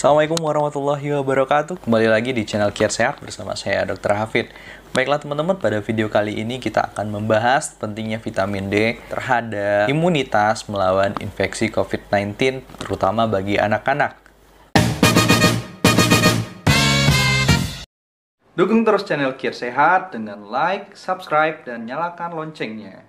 Assalamualaikum warahmatullahi wabarakatuh. Kembali lagi di channel Kiat Sehat bersama saya Dr. Hafid. Baiklah teman-teman, pada video kali ini kita akan membahas pentingnya vitamin D terhadap imunitas melawan infeksi COVID-19, terutama bagi anak-anak. Dukung terus channel Kiat Sehat dengan like, subscribe, dan nyalakan loncengnya.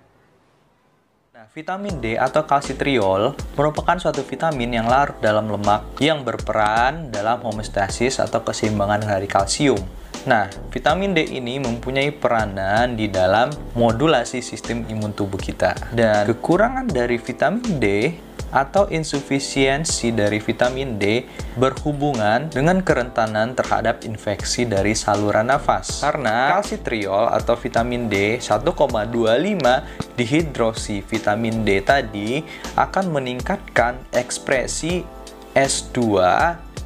Nah, vitamin D atau kalsitriol merupakan suatu vitamin yang larut dalam lemak yang berperan dalam homeostasis atau keseimbangan dari kalsium. Nah, vitamin D ini mempunyai peranan di dalam modulasi sistem imun tubuh kita. Dan kekurangan dari vitamin D atau insufisiensi dari vitamin D berhubungan dengan kerentanan terhadap infeksi dari saluran nafas. Karena kalsitriol atau vitamin D 1,25 dihidroksi vitamin D tadi akan meningkatkan ekspresi S2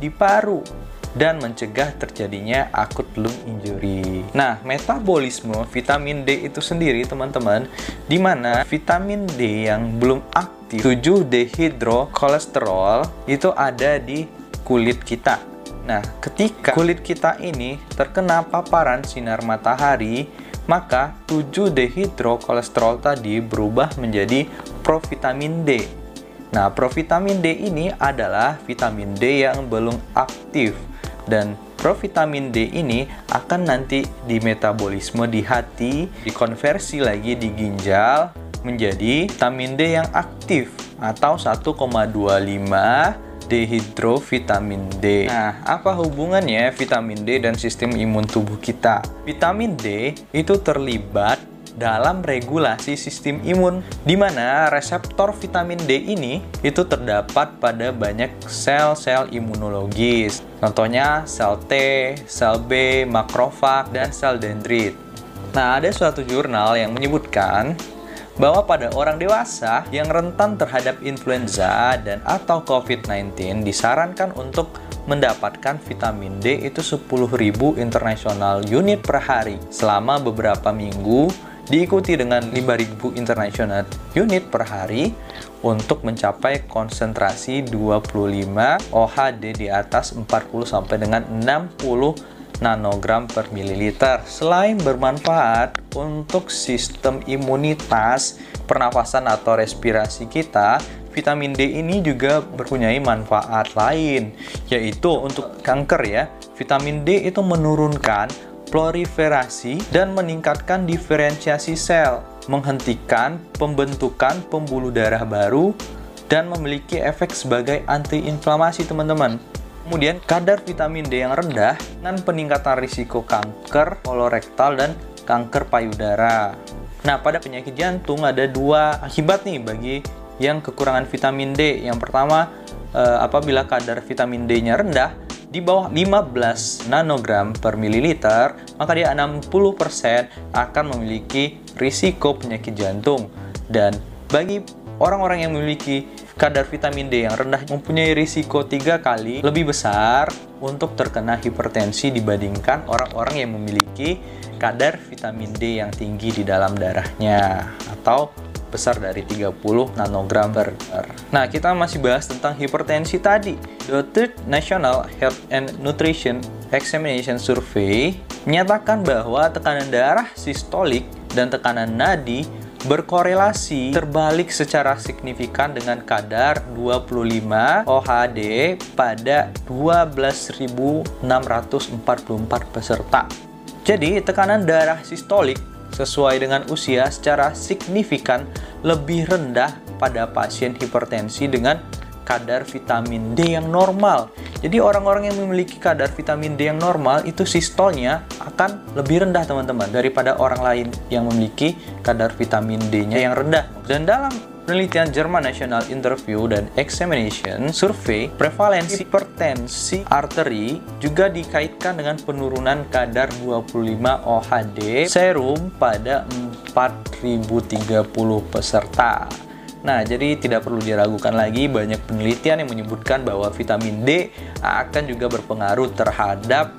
di paru dan mencegah terjadinya akut lung injury. Nah, metabolisme vitamin D itu sendiri teman-teman, di mana vitamin D yang belum aktif 7-dehidrokolesterol itu ada di kulit kita. Nah, ketika kulit kita ini terkena paparan sinar matahari, maka 7-dehidrokolesterol tadi berubah menjadi provitamin D. Nah, provitamin D ini adalah vitamin D yang belum aktif. Dan provitamin D ini akan nanti di metabolisme di hati, dikonversi lagi di ginjal menjadi vitamin D yang aktif atau 1,25 dehidrovitamin D. Nah, apa hubungannya vitamin D dan sistem imun tubuh kita? Vitamin D itu terlibat dalam regulasi sistem imun, di mana reseptor vitamin D ini itu terdapat pada banyak sel-sel imunologis. Contohnya sel T, sel B, makrofag, dan sel dendrit. Nah, ada suatu jurnal yang menyebutkan bahwa pada orang dewasa yang rentan terhadap influenza dan atau COVID-19 disarankan untuk mendapatkan vitamin D itu 10.000 international unit per hari selama beberapa minggu, diikuti dengan 5.000 international unit per hari untuk mencapai konsentrasi 25 OHD di atas 40 sampai dengan 60 nanogram per mililiter. Selain bermanfaat untuk sistem imunitas, pernafasan atau respirasi kita, vitamin D ini juga mempunyai manfaat lain, yaitu untuk kanker ya. Vitamin D itu menurunkan proliferasi dan meningkatkan diferensiasi sel, menghentikan pembentukan pembuluh darah baru, dan memiliki efek sebagai antiinflamasi teman-teman. Kemudian kadar vitamin D yang rendah dengan peningkatan risiko kanker kolorektal dan kanker payudara. Nah, pada penyakit jantung ada dua akibat nih bagi yang kekurangan vitamin D. Yang pertama, apabila kadar vitamin D-nya rendah di bawah 15 nanogram per mililiter, maka dia 60% akan memiliki risiko penyakit jantung. Dan bagi orang-orang yang memiliki kadar vitamin D yang rendah mempunyai risiko 3 kali lebih besar untuk terkena hipertensi dibandingkan orang-orang yang memiliki kadar vitamin D yang tinggi di dalam darahnya atau besar dari 30 nanogram per liter. Nah, kita masih bahas tentang hipertensi tadi. The Third National Health and Nutrition Examination Survey menyatakan bahwa tekanan darah sistolik dan tekanan nadi berkorelasi terbalik secara signifikan dengan kadar 25 OHD pada 12.644 peserta. Jadi, tekanan darah sistolik sesuai dengan usia secara signifikan lebih rendah pada pasien hipertensi dengan kadar vitamin D yang normal. Jadi orang-orang yang memiliki kadar vitamin D yang normal itu sistolnya akan lebih rendah teman-teman daripada orang lain yang memiliki kadar vitamin D-nya yang rendah. Dan dalam penelitian German National Interview dan Examination Survey, prevalensi hipertensi arteri juga dikaitkan dengan penurunan kadar 25 OHD serum pada 4.030 peserta. Nah, jadi tidak perlu diragukan lagi, banyak penelitian yang menyebutkan bahwa vitamin D akan juga berpengaruh terhadap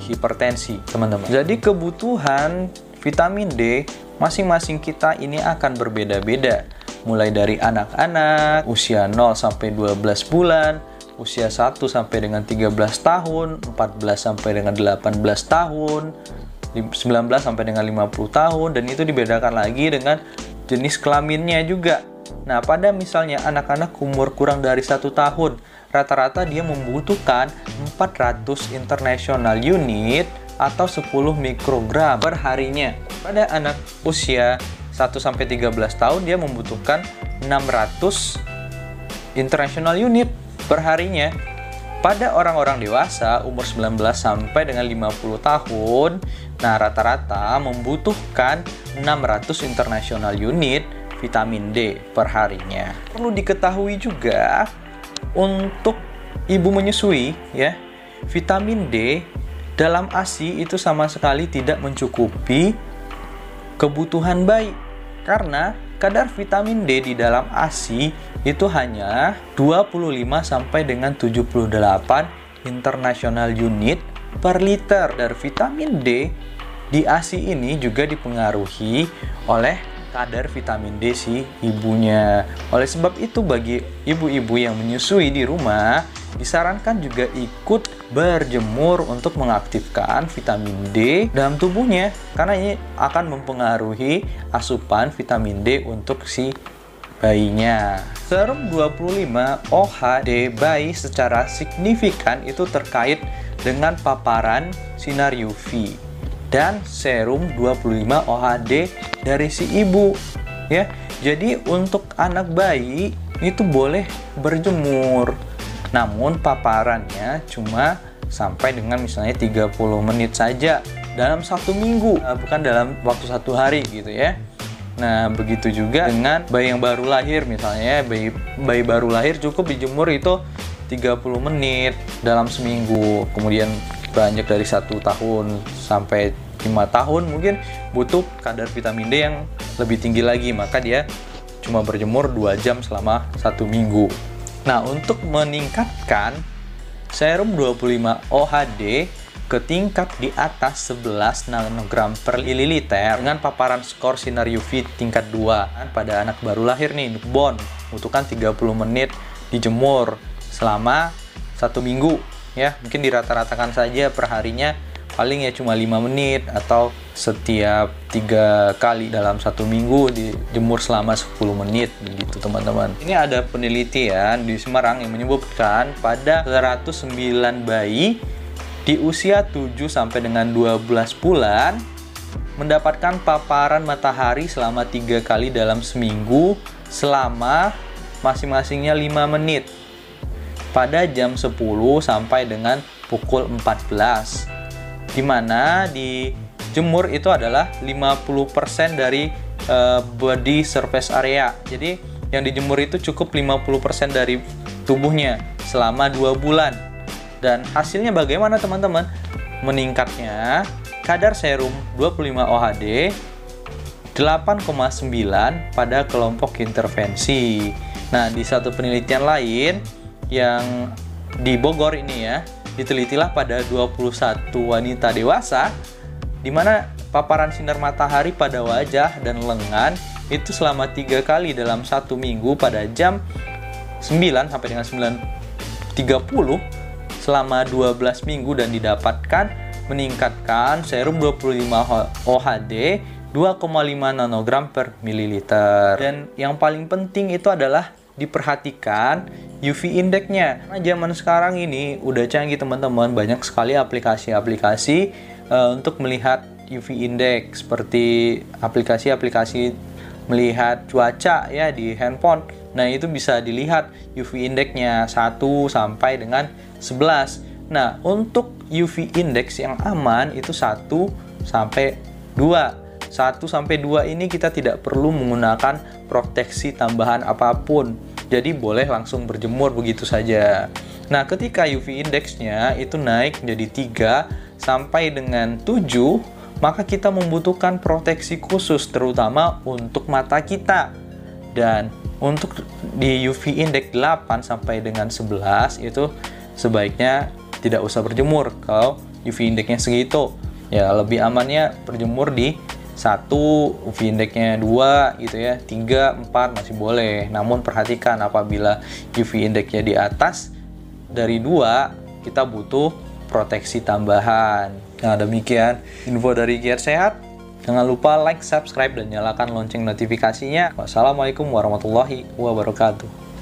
hipertensi, teman-teman. Jadi kebutuhan vitamin D masing-masing kita ini akan berbeda-beda. Mulai dari anak-anak, usia 0 sampai 12 bulan, usia 1 sampai dengan 13 tahun, 14 sampai dengan 18 tahun, 19 sampai dengan 50 tahun, dan itu dibedakan lagi dengan jenis kelaminnya juga. Nah, pada misalnya anak-anak umur kurang dari 1 tahun, rata-rata dia membutuhkan 400 international unit atau 10 mikrogram per harinya. Pada anak usia 1 sampai 13 tahun dia membutuhkan 600 international unit per harinya. Pada orang-orang dewasa umur 19 sampai dengan 50 tahun, nah rata-rata membutuhkan 600 international unit vitamin D per harinya. Perlu diketahui juga untuk ibu menyusui ya, vitamin D dalam ASI itu sama sekali tidak mencukupi kebutuhan bayi, karena kadar vitamin D di dalam ASI itu hanya 25 sampai dengan 78 international unit per liter. Dan vitamin D di ASI ini juga dipengaruhi oleh kadar vitamin D si ibunya. Oleh sebab itu, bagi ibu-ibu yang menyusui di rumah disarankan juga ikut berjemur untuk mengaktifkan vitamin D dalam tubuhnya, karena ini akan mempengaruhi asupan vitamin D untuk si bayinya. Serum 25 OHD bayi secara signifikan itu terkait dengan paparan sinar UV dan serum 25 OHD dari si ibu ya. Jadi untuk anak bayi itu boleh berjemur, namun paparannya cuma sampai dengan misalnya 30 menit saja dalam 1 minggu, bukan dalam waktu 1 hari gitu ya. Nah, begitu juga dengan bayi yang baru lahir, misalnya bayi baru lahir cukup dijemur itu 30 menit dalam seminggu. Kemudian beranjak dari 1 tahun sampai 5 tahun mungkin butuh kadar vitamin D yang lebih tinggi lagi, maka dia cuma berjemur 2 jam selama 1 minggu. Nah, untuk meningkatkan serum 25 OHD ke tingkat di atas 11 nanogram per mililiter dengan paparan skor sinar UV tingkat 2 pada anak baru lahir nih, newborn, butuhkan 30 menit dijemur selama 1 minggu ya. Mungkin dirata-ratakan saja per harinya paling ya cuma 5 menit atau setiap 3 kali dalam 1 minggu dijemur selama 10 menit begitu teman-teman. Ini ada penelitian di Semarang yang menyebutkan pada 109 bayi di usia 7 sampai dengan 12 bulan mendapatkan paparan matahari selama 3 kali dalam seminggu selama masing-masingnya 5 menit pada jam 10 sampai dengan pukul 14, di mana di jemur itu adalah 50% dari body surface area. Jadi yang dijemur itu cukup 50% dari tubuhnya selama 2 bulan. Dan hasilnya bagaimana teman-teman? Meningkatnya kadar serum 25 OHD 8,9 pada kelompok intervensi. Nah, di satu penelitian lain yang di Bogor ini ya, ditelitilah pada 21 wanita dewasa di mana paparan sinar matahari pada wajah dan lengan itu selama 3 kali dalam 1 minggu pada jam 9 sampai dengan 9.30 selama 12 minggu dan didapatkan meningkatkan serum 25 OHD 2,5 nanogram per mililiter. Dan yang paling penting itu adalah diperhatikan UV index-nya. Nah, zaman sekarang ini udah canggih teman-teman, banyak sekali aplikasi-aplikasi untuk melihat UV index, seperti aplikasi-aplikasi melihat cuaca ya di handphone. Nah, itu bisa dilihat UV index-nya 1 sampai dengan 11. Nah, untuk UV index yang aman itu 1 sampai 2. 1 sampai 2 ini kita tidak perlu menggunakan proteksi tambahan apapun. Jadi boleh langsung berjemur begitu saja. Nah, ketika UV index-nya itu naik menjadi 3 sampai dengan 7, maka kita membutuhkan proteksi khusus terutama untuk mata kita. Dan untuk di UV index 8 sampai dengan 11 itu sebaiknya tidak usah berjemur kalau UV index-nya segitu. Ya, lebih amannya berjemur di 1, UV index-nya 2 gitu ya, 3, 4 masih boleh. Namun perhatikan apabila UV index-nya di atas dari 2, kita butuh proteksi tambahan. Nah, demikian info dari Giat Sehat. Jangan lupa like, subscribe, dan nyalakan lonceng notifikasinya. Wassalamualaikum warahmatullahi wabarakatuh.